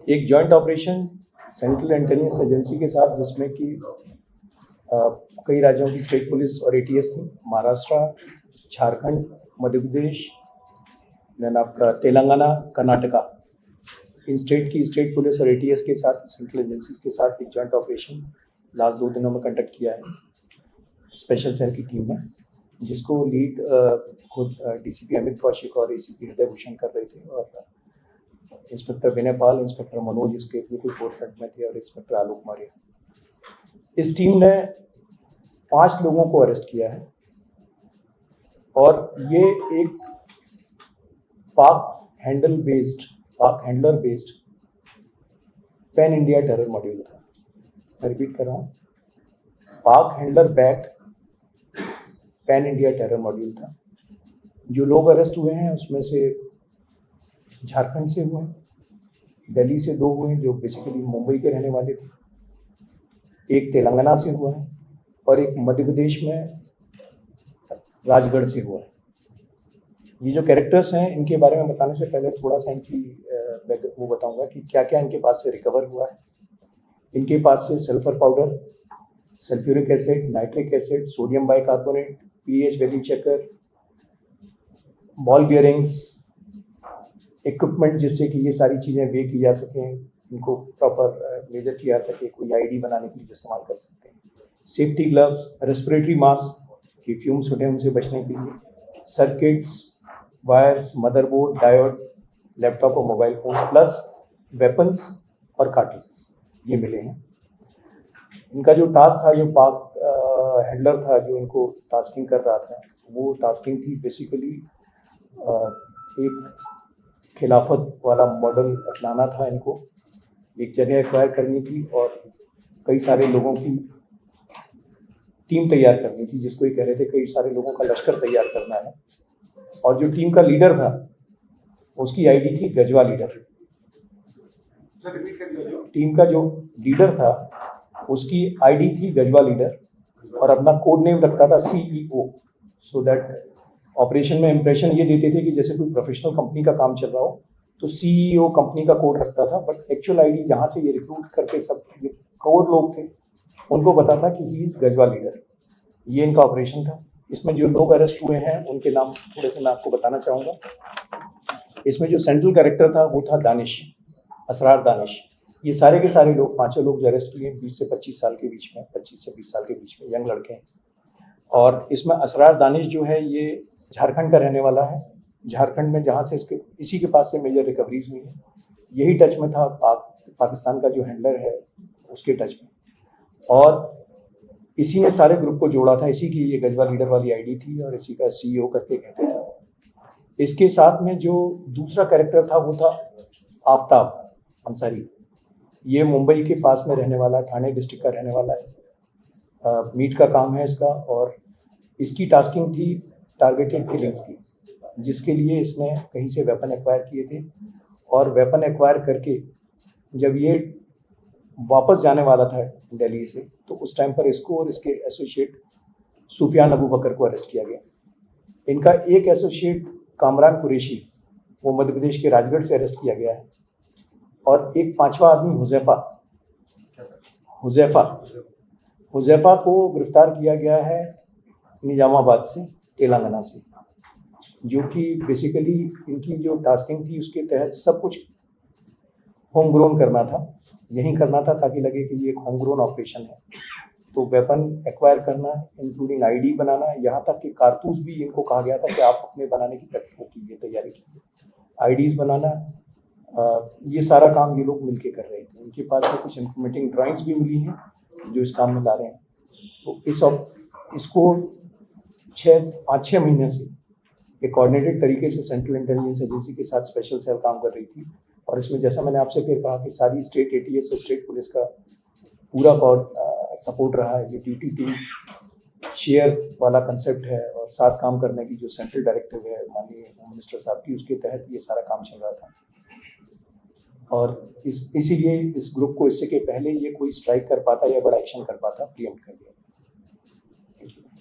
एक joint operation central intelligence agency के साथ, जिसमें कि कई राज्यों की स्टेट पुलिस और एटीएस थी, महाराष्ट्र, झारखंड, मध्य प्रदेश, देन आपका तेलंगाना, कर्नाटका, इन स्टेट की स्टेट पुलिस और एटीएस के साथ, सेंट्रल एजेंसीज के साथ एक जॉइंट ऑपरेशन लास्ट 2 दिनों में कंडक्ट किया है स्पेशल सेल की टीम ने, जिसको लीड खुद डीसीपी अमित कौशिक और एसीपी हृदय भूषण कर रहे थे, और इंस्पेक्टर विनय पाल, इंस्पेक्टर मनोज इसके बिल्कुल फोरफ्रंट में थे, और इंस्पेक्टर आलोक मौर्य। इस टीम ने 5 लोगों को अरेस्ट किया है, और ये एक पाक handler based pan India terror module था। मैं रिपीट कर रहा हूँ, पाक handler backed pan India terror module था। जो लोग अरेस्ट हुए हैं उसमें से झारखंड से हुए हैं, दिल्ली से 2 हुए हैं जो बेसिकली मुंबई के रहने वाले थे, एक तेलंगाना से हुआ है, और एक मध्य प्रदेश में राजगढ़ से हुआ है। ये जो कैरेक्टर्स हैं, इनके बारे में बताने से पहले थोड़ा सा इनकी वो बताऊंगा कि क्या क्या इनके पास से रिकवर हुआ है। इनके पास से sulphur powder, sulphuric acid, nitric acid, sodium bicarbonate, pH value checker, ball bearings, equipment जिससे कि ये सारी चीज़ें वे की जा सकें, इनको प्रॉपर मेजर किया जा सके, कोई आईडी बनाने के लिए इस्तेमाल कर सकते हैं, सेफ्टी ग्लव्स, रेस्पिरेटरी मास्क की फ्यूम्स होते हैं उनसे बचने के लिए, circuits, wires, motherboard, diode, laptop और मोबाइल फोन, प्लस वेपन्स और कार्ट्रिजेस ये मिले हैं। इनका जो टास्क था, जो पाक हैंडलर था जो इनको टास्किंग कर रहा था, वो टास्किंग थी बेसिकली एक खिलाफत वाला मॉडल अपनाना था इनको, एक जगह एक्वायर करनी थी और कई सारे लोगों की टीम तैयार करनी थी, जिसको ये कह रहे थे कई सारे लोगों का लश्कर तैयार करना है। और जो टीम का लीडर था उसकी आईडी थी गजवा लीडर। टीम का जो लीडर था उसकी आईडी थी गजवा लीडर, और अपना कोड नेम रखता था सीईओ, सो दैट ऑपरेशन में इंप्रेशन ये देते थे कि जैसे कोई प्रोफेशनल कंपनी का काम चल रहा हो तो सीईओ कंपनी का कोड रखता था, बट एक्चुअल आईडी जहाँ से ये रिक्रूट करके सब ये कोर लोग थे उनको पता था कि ही इज गजवा लीडर। ये इनका ऑपरेशन था। इसमें जो लोग अरेस्ट हुए हैं उनके नाम थोड़े से मैं आपको बताना चाहूँगा। इसमें जो सेंट्रल कैरेक्टर था वो था दानिश, असरार दानिश। ये सारे के सारे लोग, 5 लोग जो अरेस्ट किए 20 से 25 साल के बीच में, 25 से 20 साल के बीच में यंग लड़के हैं। और इसमें असरार दानिश जो है ये झारखंड का रहने वाला है। झारखंड में जहाँ से इसी के पास से मेजर रिकवरीज हुई है। यही टच में था पाकिस्तान का जो हैंडलर है उसके टच में, और इसी ने सारे ग्रुप को जोड़ा था। इसी की ये गजवा लीडर वाली आईडी थी और इसी का सीईओ करके कहते थे। इसके साथ में जो दूसरा कैरेक्टर था वो था आफ्ताब अंसारी। ये मुंबई के पास में रहने वाला है, ठाणे डिस्ट्रिक्ट का रहने वाला है। मीट का काम है इसका, और इसकी टास्किंग थी टारगेटेड किलिंग्स की, जिसके लिए इसने कहीं से वेपन एक्वायर किए थे, और वेपन एक्वायर करके जब ये वापस जाने वाला था दिल्ली से, तो उस टाइम पर इसको और इसके एसोसिएट सुफियान अबू बकर को अरेस्ट किया गया। इनका एक एसोसिएट कामरान कुरैशी वो मध्य प्रदेश के राजगढ़ से अरेस्ट किया गया है, और एक 5वां आदमी हुज़ैफा को गिरफ्तार किया गया है निजामाबाद से, तेलंगाना से, जो कि बेसिकली इनकी जो टास्किंग थी उसके तहत सब कुछ होम ग्रोन करना था, यहीं करना था ताकि लगे कि ये एक होम ग्रोन ऑपरेशन है। तो वेपन एक्वायर करना, इंक्लूडिंग आईडी बनाना, यहाँ तक कि कारतूस भी इनको कहा गया था कि आप अपने बनाने की कीजिए, तैयारी कीजिए, आईडीज़ बनाना, ये सारा काम ये लोग मिलके कर रहे थे। इनके पास से कुछ इंप्लीमेंटिंग ड्राइंग्स भी मिली हैं जो इस काम में ला रहे हैं। तो इसको 5-6 महीने से एक कोऑर्डिनेटेड तरीके से सेंट्रल इंटेलिजेंस एजेंसी के साथ स्पेशल सेल काम कर रही थी, और इसमें जैसा मैंने आपसे फिर कहा कि सारी स्टेट एटीएस और स्टेट पुलिस का पूरा सपोर्ट रहा है। ये ड्यूटी टीम शेयर वाला कंसेप्ट है, और साथ काम करने की जो सेंट्रल डायरेक्टिव है माननीय होम मिनिस्टर साहब की, उसके तहत ये सारा काम चल रहा था। और इसीलिए इस ग्रुप को इससे के पहले ये कोई स्ट्राइक कर पाता या बड़ा एक्शन कर पाता, प्रीएम्प्ट कर दिया।